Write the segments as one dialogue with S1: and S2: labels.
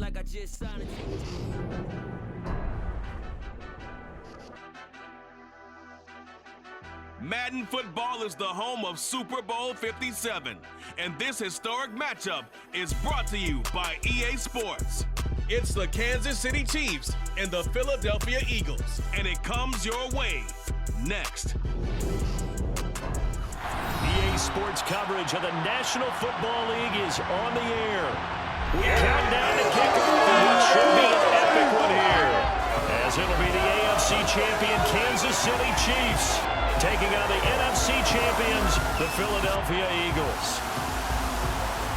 S1: like I just signed
S2: Madden football is the home of Super Bowl 57, and this historic matchup is brought to you by EA Sports. It's the Kansas City Chiefs and the Philadelphia Eagles, and it comes your way next.
S3: EA Sports coverage of the National Football League is on the air. We count down to kickoff, and it should be an epic one here, as it'll be the AFC champion Kansas City Chiefs taking on the NFC champions, the Philadelphia Eagles.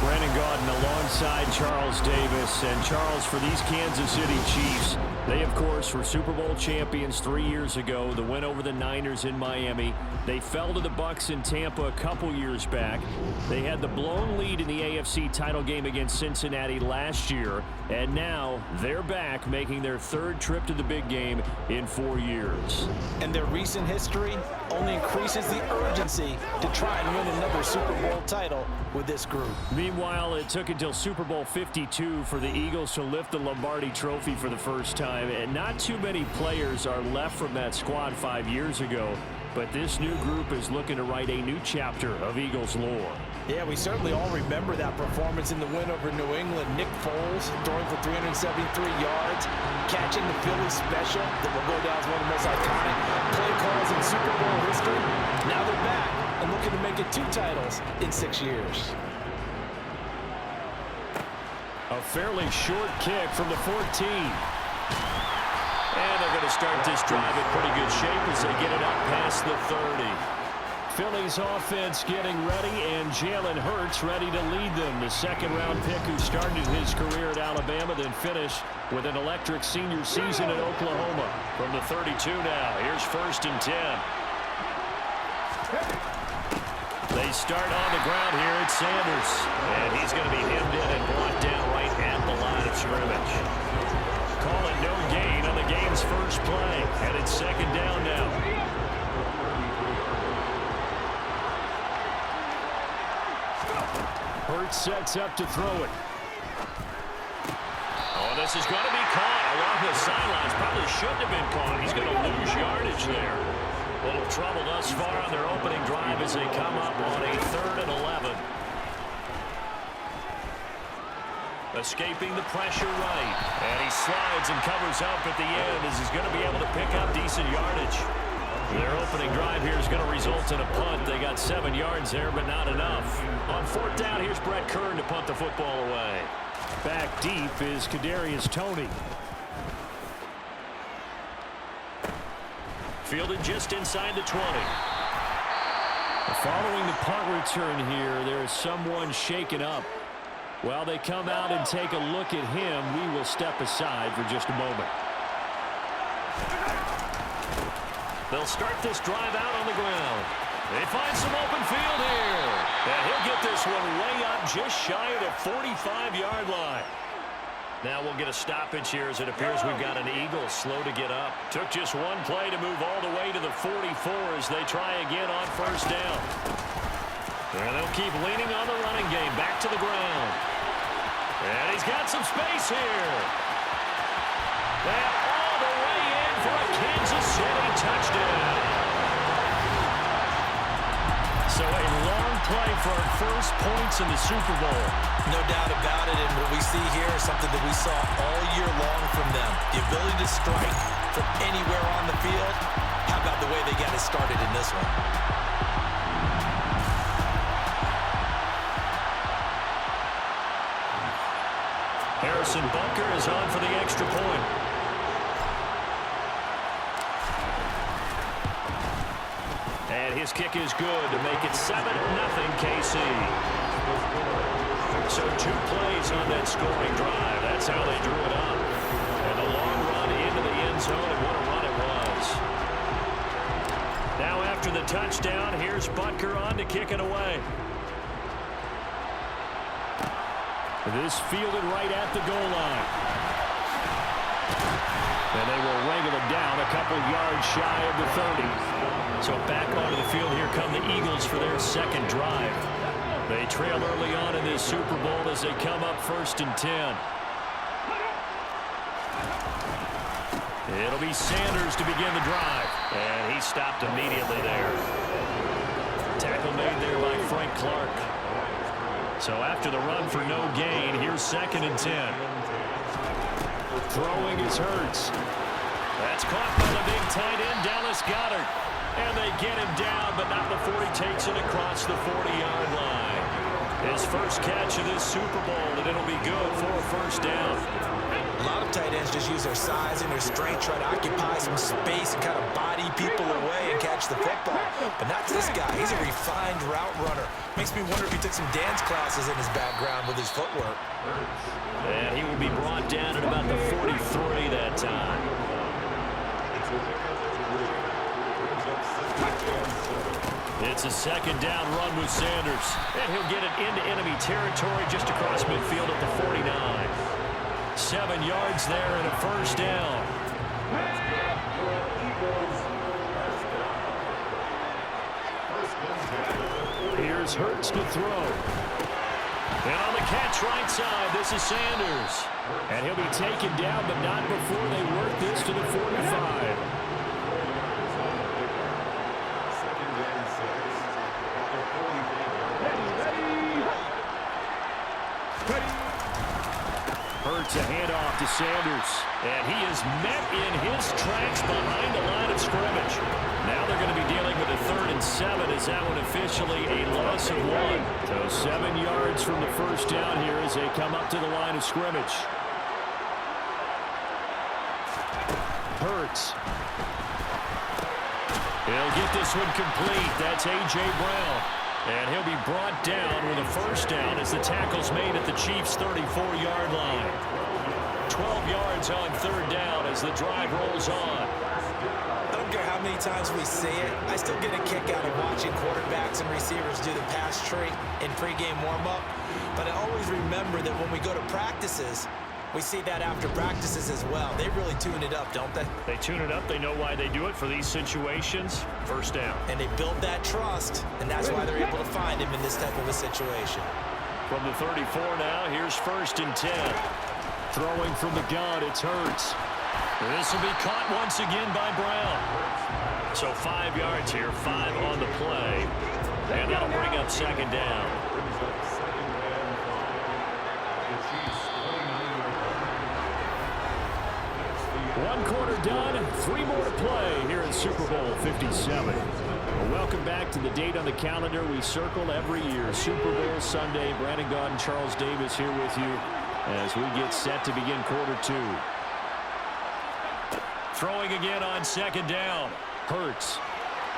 S3: Brandon Gaudin alongside Charles Davis. And Charles, for these Kansas City Chiefs, they, of course, were Super Bowl champions 3 years ago. The win over the Niners in Miami. They fell to the Bucs in Tampa a couple years back. They had the blown lead in the AFC title game against Cincinnati last year. And now they're back, making their third trip to the big game in 4 years.
S4: And their recent history only increases the urgency to try and win another Super Bowl title with this group.
S3: Meanwhile, it took until Super Bowl 52 for the Eagles to lift the Lombardi Trophy for the first time. And not too many players are left from that squad 5 years ago. But this new group is looking to write a new chapter of Eagles lore.
S4: Yeah, we certainly all remember that performance in the win over New England. Nick Foles throwing for 373 yards, catching the Philly special that will go down as one of the most iconic play calls in Super Bowl history. Now they're back and looking to make it 2 titles in 6 years.
S3: A fairly short kick from the 14. And they're going to start this drive in pretty good shape as they get it up past the 30. Philly's offense getting ready, and Jalen Hurts ready to lead them. The second-round pick who started his career at Alabama, then finished with an electric senior season at Oklahoma. From the 32 now, here's 1st and 10. They start on the ground here at Sanders. And he's going to be hemmed in and brought down right at the line of scrimmage. Call it no gain on the game's first play. And it's 2nd down now. Hurts sets up to throw it. Oh, this is going to be caught along the sidelines. Probably shouldn't have been caught. He's going to lose yardage there. A little trouble thus far on their opening drive as they come up on a 3rd and 11. Escaping the pressure right. And he slides and covers up at the end as he's going to be able to pick up decent yardage. Their opening drive here is going to result in a punt. They got 7 yards there, but not enough. On 4th down, here's Brett Kern to punt the football away. Back deep is Kadarius Toney. Fielded just inside the 20. Following the punt return here, there is someone shaken up. While they come out and take a look at him, we will step aside for just a moment. They'll start this drive out on the ground. They find some open field here. And he'll get this one way up just shy of the 45-yard line. Now we'll get a stoppage here as it appears we've got an Eagle slow to get up. Took just one play to move all the way to the 44 as they try again on 1st down. And they'll keep leaning on the running game. Back to the ground. And he's got some space here. And all the way in for a Kansas City touchdown. So a long play for our first points in the Super Bowl.
S4: No doubt about it, and what we see here is something that we saw all year long from them. The ability to strike from anywhere on the field. How about the way they got it started in this one?
S3: Harrison Butker is on for the extra point. And his kick is good to make it 7-0 KC. So 2 plays on that scoring drive. That's how they drew it up. And a long run into the end zone, and what a run it was. Now after the touchdown, here's Butker on to kick it away. This fielded right at the goal line. And they will wrangle it down a couple yards shy of the 30. So back onto the field, here come the Eagles for their 2nd drive. They trail early on in this Super Bowl as they come up 1st and 10. It'll be Sanders to begin the drive. And he stopped immediately there. Tackle made there by Frank Clark. So after the run for no gain, here's 2nd and 10. Throwing is Hurts. That's caught by the big tight end, Dallas Goedert. And they get him down, but not before he takes it across the 40-yard line. His first catch of this Super Bowl, and it'll be good for a first down.
S4: A lot of tight ends just use their size and their strength, try to occupy some space and kind of body people away and catch the football. But not this guy. He's a refined route runner. Makes me wonder if he took some dance classes in his background with his footwork.
S3: And he will be brought down at about the 43 that time. It's a 2nd down run with Sanders. And he'll get it into enemy territory just across midfield at the 49. 7 yards there and a first down. Here's Hurts to throw. And on the catch right side, this is Sanders. And he'll be taken down, but not before they work this to the 45. Hurts a handoff to Sanders. And he is met in his tracks behind the line of scrimmage. Now they're going to be dealing with a 3rd and 7 as that one officially a loss of 1. So 7 yards from the first down here as they come up to the line of scrimmage. Hurts. He'll get this one complete. That's A.J. Brown. And he'll be brought down with a first down as the tackle's made at the Chiefs' 34-yard line. 12 yards on 3rd down as the drive rolls on.
S4: I don't care how many times we see it, I still get a kick out of watching quarterbacks and receivers do the pass tree in pregame warm-up. But I always remember that when we go to practices, we see that after practices as well. They really tune it up, don't they?
S3: They tune it up. They know why they do it for these situations. First down.
S4: And they build that trust, and that's why they're able to find him in this type of a situation.
S3: From the 34 now, here's 1st and 10. Throwing from the gun, it's Hurts. This will be caught once again by Brown. So 5 yards here, 5 on the play. And that'll bring up 2nd down. One quarter done, 3 more to play here in Super Bowl 57. Well, welcome back to the date on the calendar we circle every year. Super Bowl Sunday. Brandon Gaudin and Charles Davis here with you as we get set to begin quarter 2. Throwing again on 2nd down. Hurts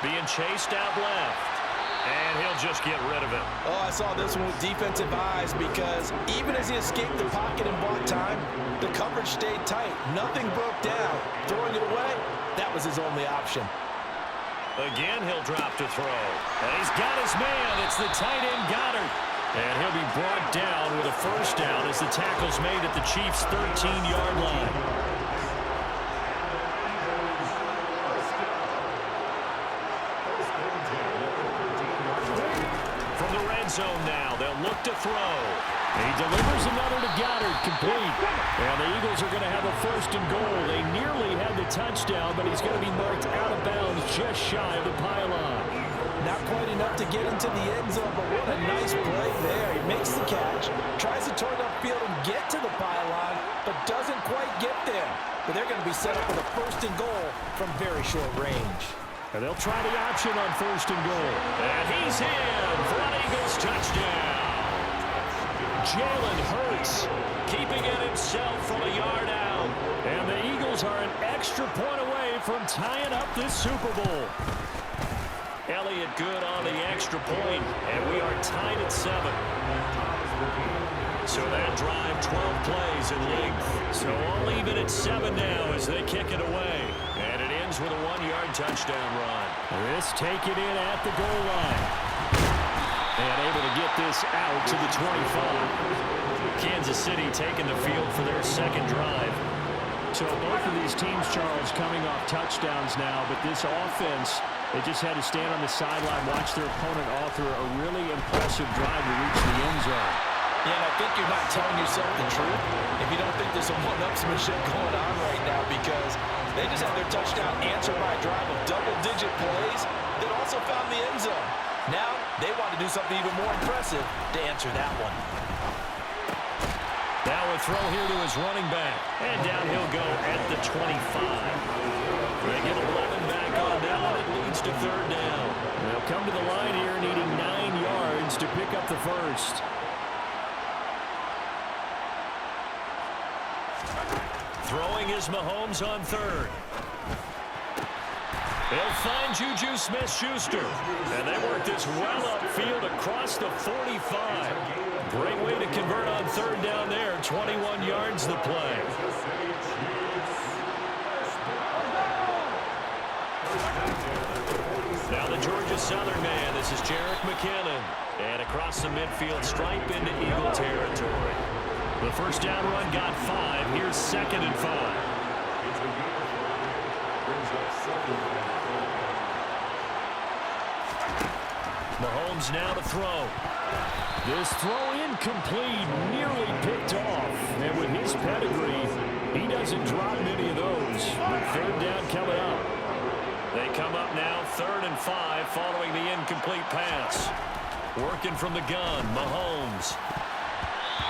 S3: being chased out left. And he'll just get rid of it.
S4: Oh, I saw this one with defensive eyes because even as he escaped the pocket and bought time, the coverage stayed tight. Nothing broke down. Throwing it away, that was his only option.
S3: Again, he'll drop to throw. And he's got his man. It's the tight end Goedert. And he'll be brought down with a first down as the tackle's made at the Chiefs' 13-yard line. From the red zone now, they'll look to throw. He delivers another to Goedert, complete. And the Eagles are going to have a 1st and goal. They nearly had the touchdown, but he's going to be marked out of bounds just shy of the pylon.
S4: Not quite enough to get into the end zone, but what a nice play there. He makes the catch, tries to turn upfield and get to the pylon, but doesn't quite get there. But they're going to be set up with a 1st and goal from very short range.
S3: And they'll try the option on 1st and goal. And he's in for an Eagles touchdown. Jalen Hurts keeping it himself from a yard out. And the Eagles are an extra point away from tying up this Super Bowl. Elliott good on the extra point, and we are tied at 7. So that drive, 12 plays in length. So all even at 7 now as they kick it away. And it ends with a 1-yard touchdown run. This taken in at the goal line. And able to get this out to the 25. Kansas City taking the field for their 2nd drive. So both of these teams, Charles, coming off touchdowns now, but this offense, they just had to stand on the sideline, watch their opponent author a really impressive drive to reach the end zone.
S4: Yeah, and I think you're not telling yourself the truth if you don't think there's some one-upsmanship going on right now, because They just had their touchdown answered by a drive of double-digit plays that also found the end zone. Now, they want to do something even more impressive to answer that one.
S3: Now a throw here to his running back. And down he'll go at the 25. They get 11 back on that one. It leads to third down. They'll come to the line here needing 9 yards to pick up the first. Throwing is Mahomes on third. They'll find Juju Smith-Schuster. And they work this well upfield across the 45. Great way to convert on third down there. 21 yards the play. Now the Georgia Southern man. This is Jerick McKinnon. And across the midfield stripe into Eagle territory. The first down run got 5. Here's 2nd and 5. Mahomes now to throw. This throw incomplete, nearly picked off. And with his pedigree, he doesn't drop many of those. With third down coming up. They come up now 3rd and 5 following the incomplete pass. Working from the gun, Mahomes.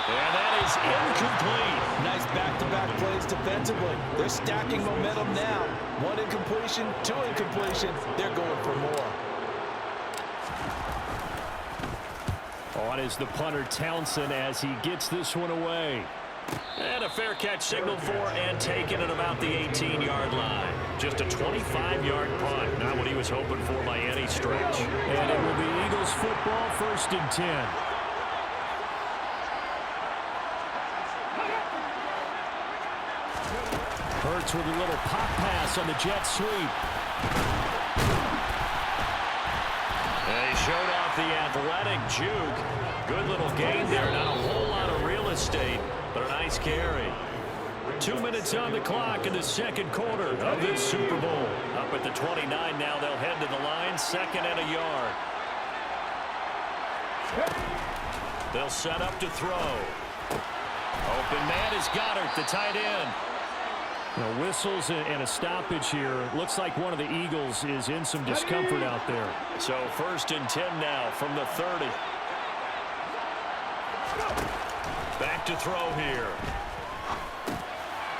S3: And that is incomplete.
S4: Nice back-to-back plays defensively. They're stacking momentum now. 1 incompletion, 2 incompletion. They're going for more.
S3: On is the punter Townsend as he gets this one away. And a fair catch signaled for and taken at about the 18-yard line. Just a 25-yard punt. Not what he was hoping for by any stretch. And it will be Eagles football, 1st and 10. Hurts with a little pop pass on the jet sweep. They showed off the athletic juke. Good little gain there. Not a whole lot of real estate, but a nice carry. 2 minutes on the clock in the second quarter of this Super Bowl. Up at the 29 now. They'll head to the line. 2nd and a yard. They'll set up to throw. Open man is Goddard, the tight end. Whistles and a stoppage here. Looks like one of the Eagles is in some discomfort out there. So 1st and 10 now from the 30. Back to throw here.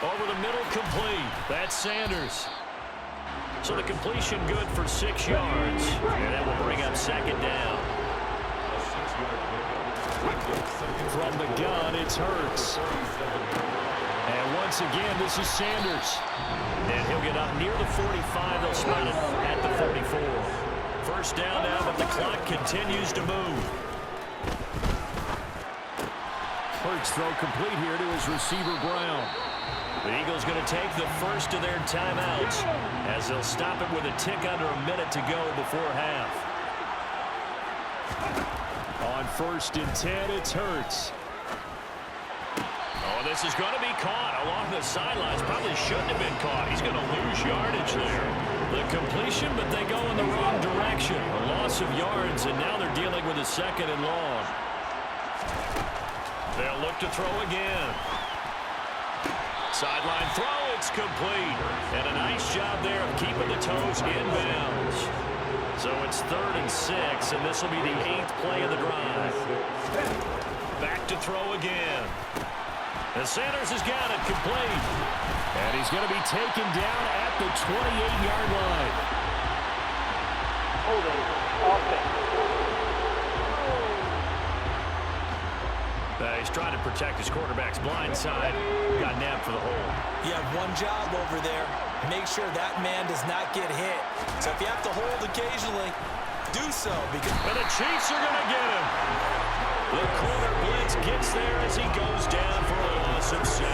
S3: Over the middle, complete. That's Sanders. So the completion good for 6 yards. And that will bring up 2nd down. From the gun, it's Hurts. And once again, this is Sanders. And he'll get up near the 45. They'll spot it at the 44. 1st down now, but the clock continues to move. Hurts throw complete here to his receiver, Brown. The Eagles going to take the first of their timeouts as they'll stop it with a tick under a minute to go before half. On 1st and 10, it's Hurts. Oh, this is going to be caught along the sidelines. Probably shouldn't have been caught. He's going to lose yardage there. The completion, but they go in the wrong direction. A loss of yards, and now they're dealing with a 2nd and long. They'll look to throw again. Sideline throw, it's complete. And a nice job there of keeping the toes inbounds. So it's 3rd and 6, and this will be the 8th play of the drive. Back to throw again. And Sanders has got it complete. And he's going to be taken down at the 28-yard line.
S1: Holding offense.
S3: He's trying to protect his quarterback's blind side. Got nabbed for the hole.
S4: You have one job over there. Make sure that man does not get hit. So if you have to hold occasionally, do so.
S3: And the Chiefs are going to get him. The corner blitz gets there as he goes down for a loss of 7.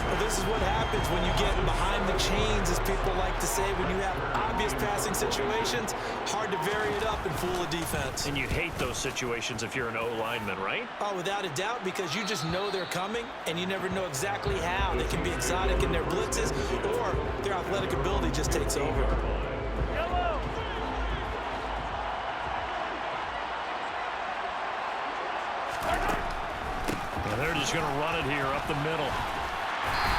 S4: Well, this is what happens when you get behind the chains, as people like to say. When you have obvious passing situations, hard to vary it up and fool a defense.
S3: And you'd hate those situations if you're an O-lineman, right?
S4: Oh, without a doubt, because you just know they're coming, and you never know exactly how. They can be exotic in their blitzes, or their athletic ability just takes over.
S3: And they're just going to run it here up the middle.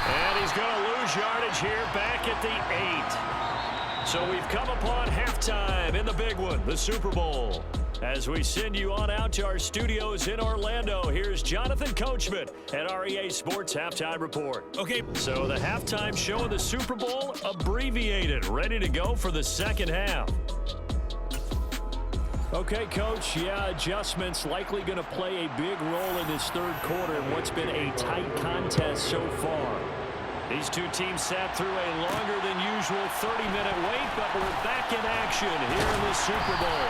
S3: And he's going to lose yardage here back at the 8. So we've come upon halftime in the big one, the Super Bowl. As we send you on out to our studios in Orlando, here's Jonathan Coachman at our EA Sports Halftime Report.
S2: Okay.
S3: So the halftime show of the Super Bowl, abbreviated, ready to go for the second half. Okay, Coach, adjustments likely going to play a big role in this third quarter in what's been a tight contest so far. These two teams sat through a longer than usual 30-minute wait, but we're back in action here in the Super Bowl.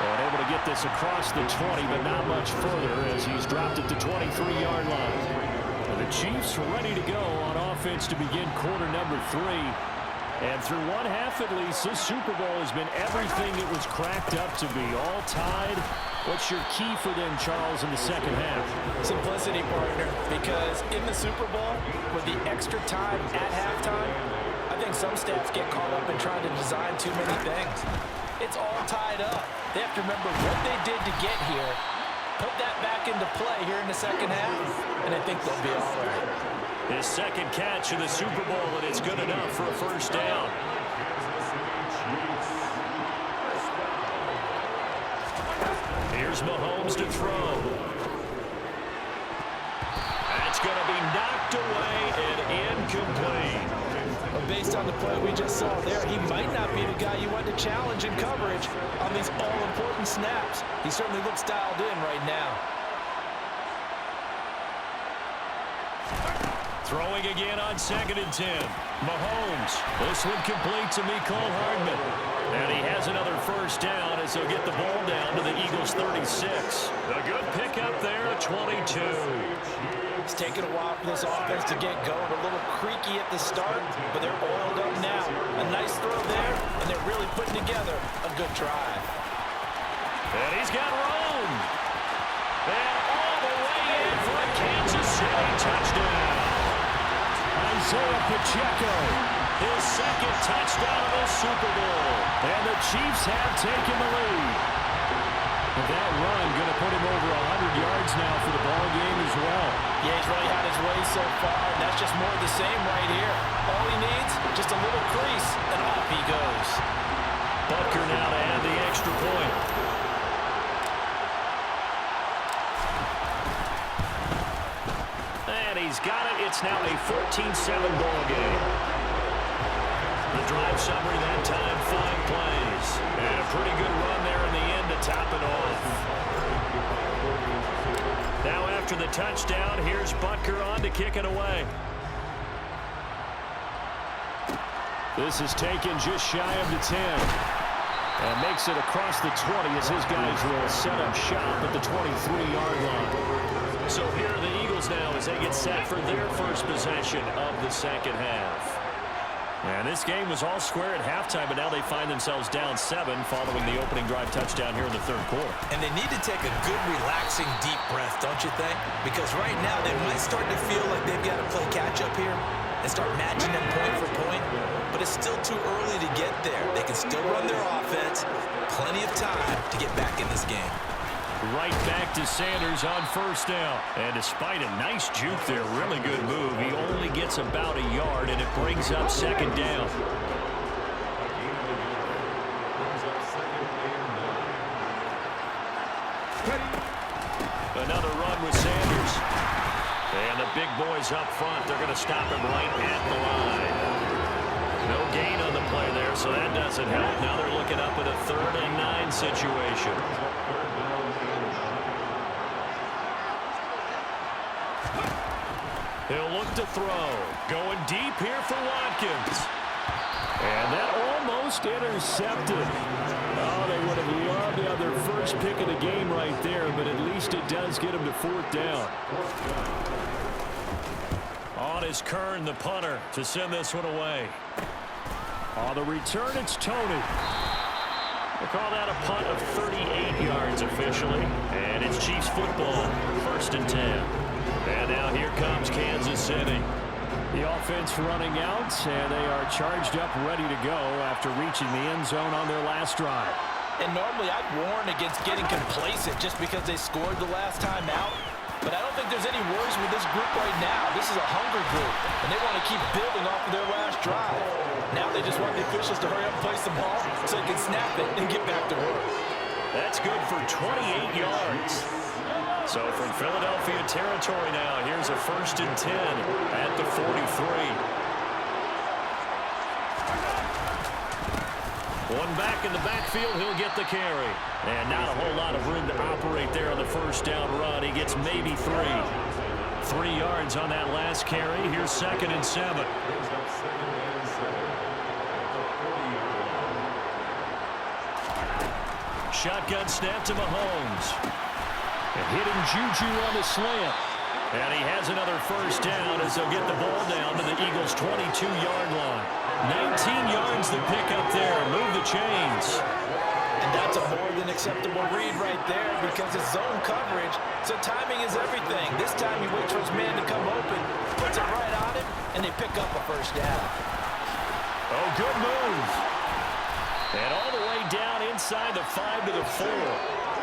S3: And able to get this across the 20, but not much further as he's dropped at the 23-yard line. And the Chiefs ready to go on offense to begin quarter number 3. And through one half at least, this Super Bowl has been everything it was cracked up to be. All tied. What's your key for them, Charles, in the second half?
S4: Simplicity, partner, because in the Super Bowl, with the extra time at halftime, I think some staffs get caught up in trying to design too many things. It's all tied up. They have to remember what they did to get here, put that back into play here in the second half, and I think they'll be all right.
S3: His second catch in the Super Bowl, and it's good enough for a first down. Here's Mahomes to throw. That's going to be knocked away and incomplete.
S4: But based on the play we just saw there, he might not be the guy you want to challenge in coverage on these all-important snaps. He certainly looks dialed in right now.
S3: Throwing again on 2nd and 10. Mahomes. This one complete to Mecole Hardman. And he has another first down as they'll get the ball down to the Eagles' 36. A good pickup there at 22.
S4: It's taken a while for this offense to get going. A little creaky at the start, but they're oiled up now. A nice throw there, and they're really putting together a good drive.
S3: And he's got room. And all the way in for a Kansas City touchdown. Isaiah Pacheco, his second touchdown of the Super Bowl. And the Chiefs have taken the lead. And that run going to put him over 100 yards now for the ball game as well.
S4: Yeah, he's really had his way so far, and that's just more of the same right here. All he needs, just a little crease, and off he goes.
S3: Butker now to add the extra point. And he's got it. It's now a 14-7 ball game. The drive summary that time, 5 plays. And a pretty good run there in the end to top it off. Now after the touchdown, here's Butker on to kick it away. This is taken just shy of the 10. And makes it across the 20 as his guys will set up shop at the 23-yard line. So here are the Eagles now as they get set for their first possession of the second half. And this game was all square at halftime, but now they find themselves down 7 following the opening drive touchdown here in the third quarter.
S4: And they need to take a good, relaxing, deep breath, don't you think? Because right now they might start to feel like they've got to play catch-up here and start matching them point for point. But it's still too early to get there. They can still run their offense. Plenty of time to get back in this game.
S3: Right back to Sanders on first down. And despite a nice juke there, really good move, he only gets about a yard, and it brings up second down. Another run with Sanders. And the big boys up front, they're going to stop him right at the line. No gain on the play there, so that doesn't help. Now they're looking up at a 3rd and 9 situation. He'll look to throw. Going deep here for Watkins. And that almost intercepted. Oh, they would have loved to have their first pick of the game right there, but at least it does get them to 4th down. On is Kern, the punter, to send this one away. On the return, it's Tony. We'll call that a punt of 38 yards officially. And it's Chiefs football, 1st and 10. And now here comes Kansas City. The offense running out, and they are charged up, ready to go after reaching the end zone on their last drive.
S4: And normally I'd warn against getting complacent just because they scored the last time out. But I don't think there's any worries with this group right now. This is a hunger group, and they want to keep building off of their last drive. Now they just want the officials to hurry up and place the ball so they can snap it and get back to work.
S3: That's good for 28 yards. So from Philadelphia territory now, here's a 1st and 10 at the 43. One back in the backfield, he'll get the carry. And not a whole lot of room to operate there on the first down run. He gets maybe 3. 3 yards on that last carry. Here's 2nd and 7. Shotgun snap to Mahomes. And hitting Juju on the slant. And he has another first down as they'll get the ball down to the Eagles' 22-yard line. 19 yards to pick up there. Move the chains.
S4: And that's a more than acceptable read right there because it's zone coverage, so timing is everything. This time he waits for his man to come open, puts it right on him, and they pick up a first down.
S3: Oh, good move. And all the way down inside the 5 to the 4.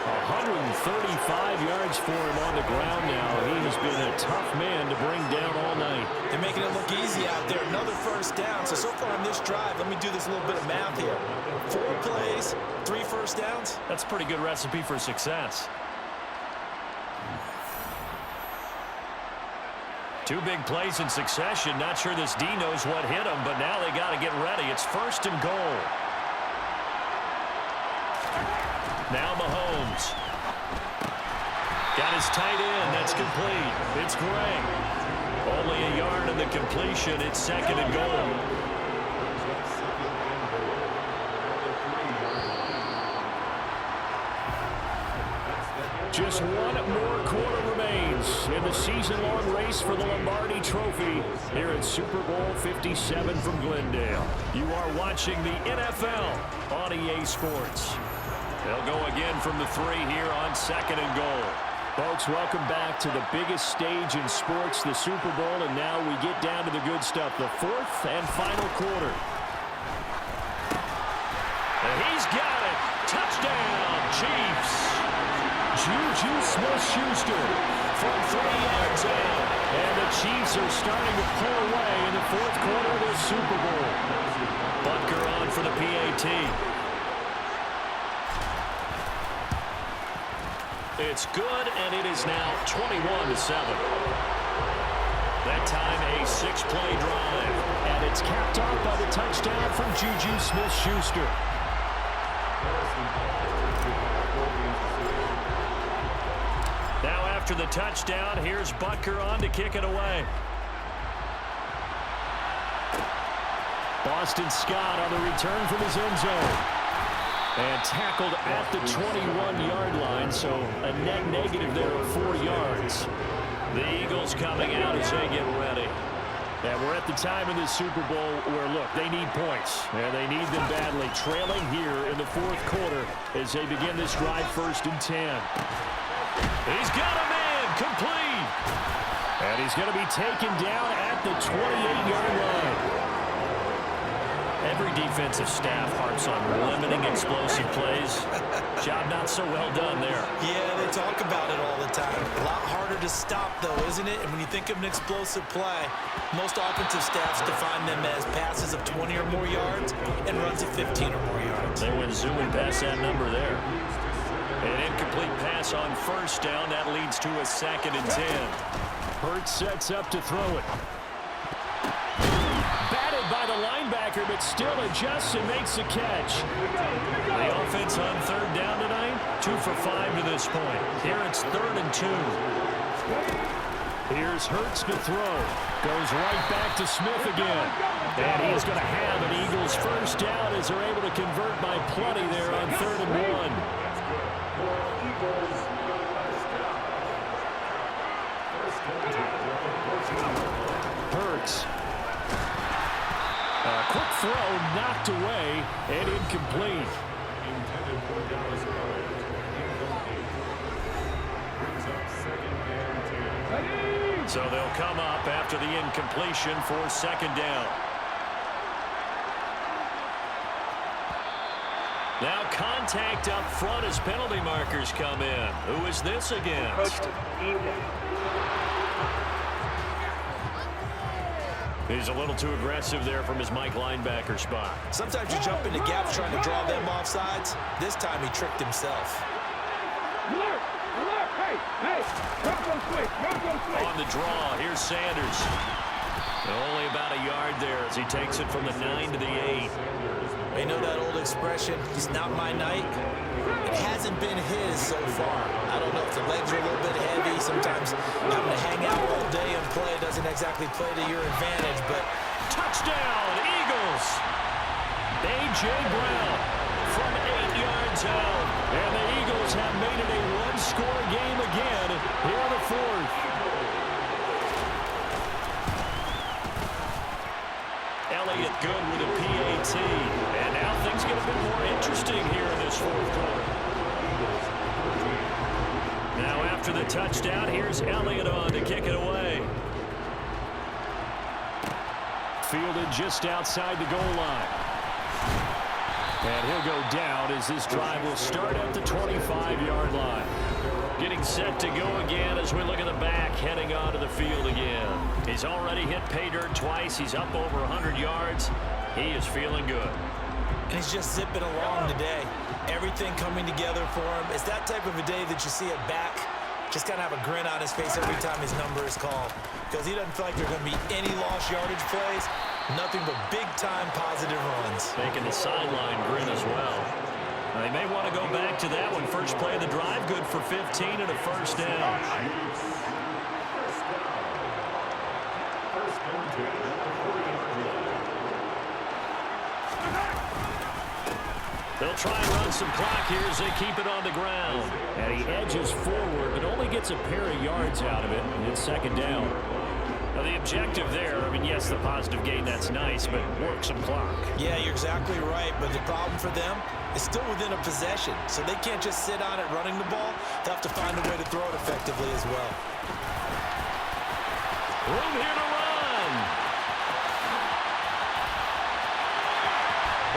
S3: 135 yards for him on the ground now. He has been a tough man to bring down all night.
S4: They're making it look easy out there. Another first down. So far on this drive, let me do this little bit of math here. 4 plays, 3 first downs.
S3: That's a pretty good recipe for success. 2 big plays in succession. Not sure this D knows what hit him, but now they got to get ready. It's 1st and goal. Now Mahomes. Got his tight end. That's complete. It's Gray. Only a yard in the completion. It's 2nd and goal. Just 1 more quarter remains in the season-long race for the Lombardi Trophy here at Super Bowl 57 from Glendale. You are watching the NFL on EA Sports. They'll go again from the 3 here on 2nd and goal. Folks, welcome back to the biggest stage in sports, the Super Bowl, and now we get down to the good stuff, the 4th and final quarter. And he's got it. Touchdown, Chiefs. Juju Smith-Schuster from 3 yards out. And the Chiefs are starting to pull away in the 4th quarter of this Super Bowl. Butker on for the PAT. It's good, and it is now 21-7. That time a 6-play drive. And it's capped off by the touchdown from Juju Smith-Schuster. Now after the touchdown, here's Butker on to kick it away. Boston Scott on the return from his end zone. And tackled at the 21-yard line, so a net negative there of 4 yards. The Eagles coming out as they get ready. And we're at the time in this Super Bowl where, look, they need points. And they need them badly. Trailing here in the 4th quarter as they begin this drive 1st and 10. He's got a man, complete. And he's going to be taken down at the 28-yard line. Every defensive staff harps on limiting explosive plays. Job not so well done there.
S4: Yeah, they talk about it all the time. A lot harder to stop, though, isn't it? And when you think of an explosive play, most offensive staffs define them as passes of 20 or more yards and runs of 15 or more yards.
S3: They went zooming past that number there. An incomplete pass on 1st down. That leads to a 2nd and 10. Hurts sets up to throw it. By the linebacker, but still adjusts and makes the catch. The offense on 3rd down tonight, 2 for 5 to this point. Here it's 3rd and 2. Here's Hurts to throw. Goes right back to Smith again. And he's going to have an Eagles first down as they're able to convert by plenty there on 3rd and 1. Hurts. A quick throw knocked away and incomplete. So they'll come up after the incompletion for 2nd down. Now contact up front as penalty markers come in. Who is this against? He's a little too aggressive there from his Mike linebacker spot.
S4: Sometimes you jump into gaps trying to draw them off sides. This time he tricked himself.
S3: On the draw, here's Sanders. Only about a yard there as he takes it from the 9 to the 8.
S4: You know that old expression, it's not my night? It hasn't been his so far. I don't know if the legs are a little bit heavy. Sometimes having to hang out all day and play doesn't exactly play to your advantage, but
S3: touchdown, Eagles! A.J. Brown from 8 yards out. And the Eagles have made it a one-score game again here in the fourth. Elliott good with a PAT. And now things get a bit more interesting here in this fourth quarter. Now after the touchdown, here's Elliott on to kick it away. Fielded just outside the goal line. And he'll go down as this drive will start at the 25-yard line. Getting set to go again as we look at the back, heading onto the field again. He's already hit pay dirt twice. He's up over 100 yards. He is feeling good.
S4: And he's just zipping along today. Everything coming together for him. It's that type of a day that you see it back. Just kind of have a grin on his face every time his number is called. Because he doesn't feel like there's going to be any lost yardage plays. Nothing but big-time positive runs.
S3: Making the sideline grin as well. Now, they may want to go back to that one. First play of the drive, good for 15 and a first down. They'll try and run some clock here as they keep it on the ground. And he edges forward, but only gets a pair of yards out of it. And it's second down. Now, the objective there, I mean, yes, the positive gain, that's nice, but work some clock.
S4: Yeah, you're exactly right. But the problem for them is still within a possession. So they can't just sit on it running the ball. They'll have to find a way to throw it effectively as well.
S3: Room here to run.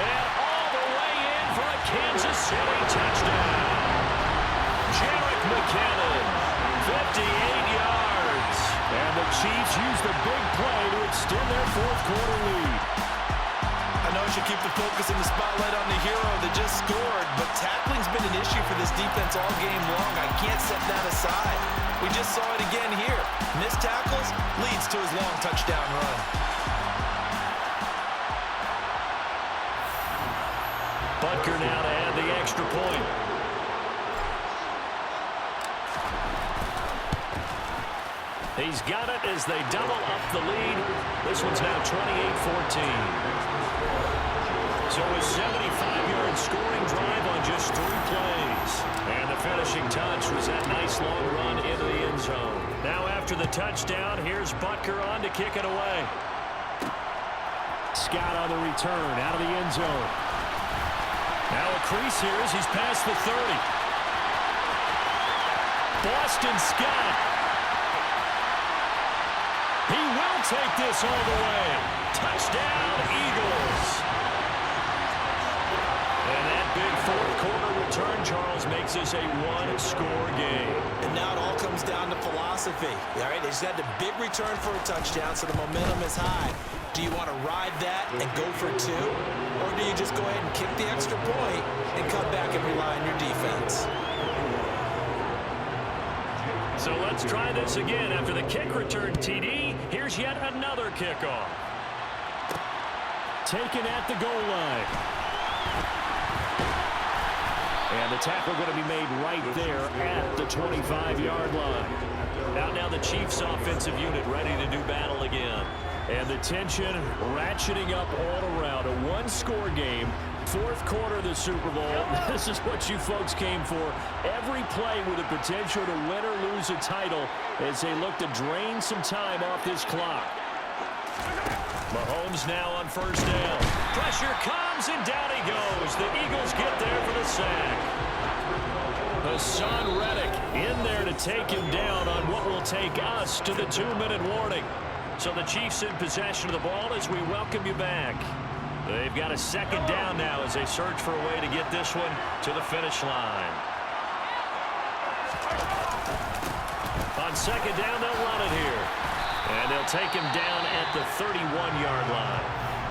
S3: And all the way in for a Kansas City touchdown. Jarek McKinnon, 58 yards. And the Chiefs use the big play to extend their fourth quarter lead.
S4: I know I should keep the focus and the spotlight on the hero that just scored, but tackling's been an issue for this defense all game long. I can't set that aside. We just saw it again here. Missed tackles leads to his long touchdown run.
S3: Butker now to add the extra point. He's got it as they double up the lead. This one's now 28-14. So a 75-yard scoring drive on just 3 plays. And the finishing touch was that nice long run into the end zone. Now after the touchdown, here's Butker on to kick it away. Scott on the return out of the end zone. Now a crease here as he's past the 30. Boston Scott. He will take this all the way. Touchdown, Eagles. And that big fourth quarter return, Charles, makes this a one-score game.
S4: And now it all comes down to philosophy. All right, they just had the big return for a touchdown, so the momentum is high. Do you want to ride that and go for 2? Or do you just go ahead and kick the extra point and come back and rely on your defense?
S3: So let's try this again. After the kick return TD, here's yet another kickoff. Taken at the goal line. And the tackle going to be made right there at the 25-yard line. Now the Chiefs offensive unit ready to do battle again. And the tension ratcheting up all around. A one-score game. Fourth quarter of the Super Bowl. This is what you folks came for. Every play with the potential to win or lose a title as they look to drain some time off this clock. Mahomes now on first down. Pressure comes and down he goes. The Eagles get there for the sack. Hassan Reddick in there to take him down on what will take us to the 2-minute warning. So the Chiefs in possession of the ball as we welcome you back. They've got a second down now as they search for a way to get this one to the finish line. On second down, they'll run it here. And they'll take him down at the 31-yard line.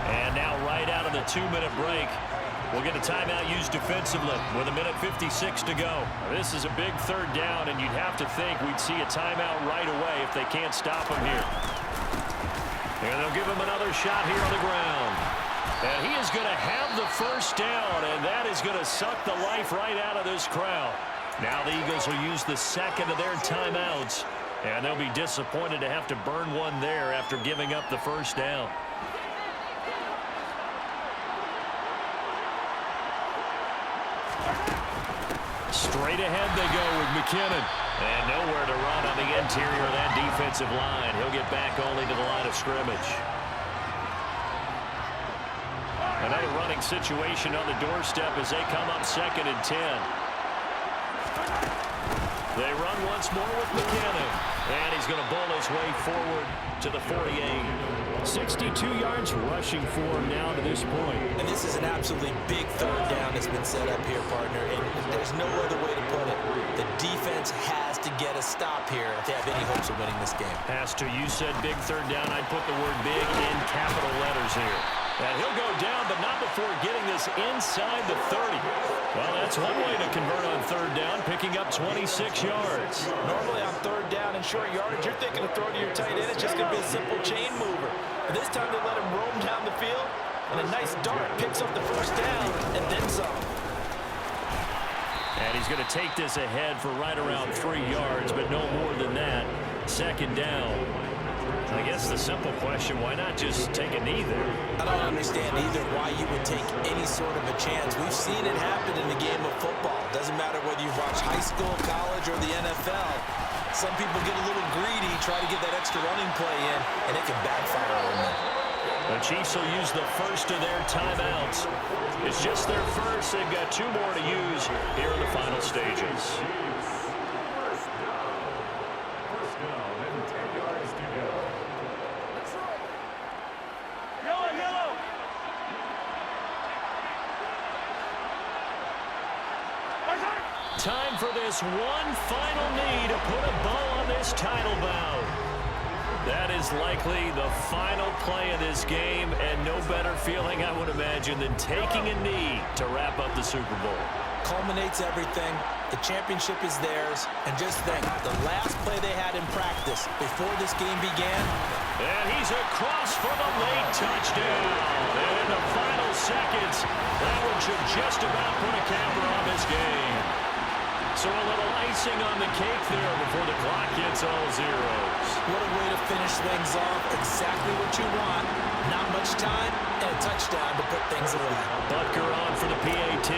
S3: And now right out of the 2-minute break, we'll get a timeout used defensively with 1:56 to go. This is a big third down, and you'd have to think we'd see a timeout right away if they can't stop him here. And they'll give him another shot here on the ground. And he is going to have the first down, and that is going to suck the life right out of this crowd. Now the Eagles will use the second of their timeouts, and they'll be disappointed to have to burn one there after giving up the first down. Straight ahead they go with McKinnon. And nowhere to run on the interior of that defensive line. He'll get back only to the line of scrimmage. Another running situation on the doorstep as they come up 2nd and 10. They run once more with McKinnon. And he's going to bowl his way forward to the 48. 62 yards rushing for him now to this point.
S4: And this is an absolutely big third down that's been set up here, partner. And there's no other way to put it. The defense has to get a stop here if they have any hopes of winning this game.
S3: Has to. You said big third down. I'd put the word big in capital letters here. And he'll go down, but not before getting this inside the 30. Well, that's one way to convert on third down, picking up 26 yards.
S4: Normally on third down and short yardage, you're thinking of throwing to your tight end. It's just going to be a simple chain mover. But this time they let him roam down the field, and a nice dart picks up the first down and then some.
S3: And he's going to take this ahead for right around 3 yards, but no more than that. Second down. I guess the simple question, why not just take a knee there?
S4: I don't understand either why you would take any sort of a chance. We've seen it happen in the game of football. Doesn't matter whether you watch high school, college, or the NFL. Some people get a little greedy, try to get that extra running play in, and it can backfire on them.
S3: The Chiefs will use the first of their timeouts. It's just their first. They've got 2 more to use here in the final stages. Time for this one final knee to put a bow on this title bout. That is likely the final play of this game, and no better feeling, I would imagine, than taking a knee to wrap up the Super Bowl.
S4: Culminates everything. The championship is theirs. And just think, the last play they had in practice before this game began.
S3: And he's across for the late touchdown. And in the final seconds, that one should just about put a capper on this game. So a little icing on the cake there before the clock hits all zeros.
S4: What a way to finish things off. Exactly what you want. Not much time and a touchdown to put things away.
S3: Butker on for the PAT.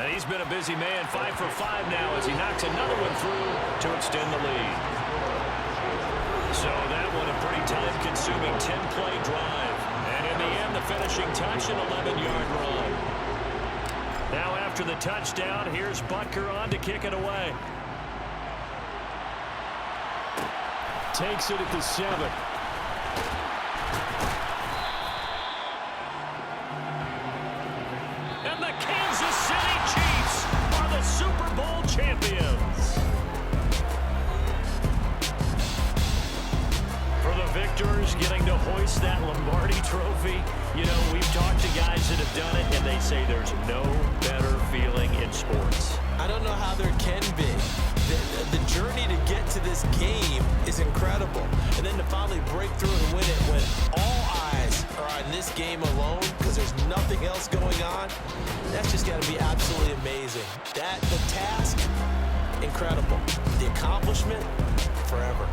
S3: And he's been a busy man, 5 for 5 now as he knocks another one through to extend the lead. So that one a pretty time-consuming 10-play drive. And in the end, the finishing touch, an 11-yard run. Now after the touchdown, here's Butker on to kick it away. Takes it at the 7. And the Kansas City Chiefs are the Super Bowl champions. For the victors getting to hoist that Lombardi trophy, you know, we've talked to guys that have done it, and they say there's no better feeling in sports.
S4: I don't know how there can be. The journey to get to this game is incredible. And then to finally break through and win it when all eyes are on this game alone because there's nothing else going on, that's just got to be absolutely amazing. The task, incredible. The accomplishment, forever.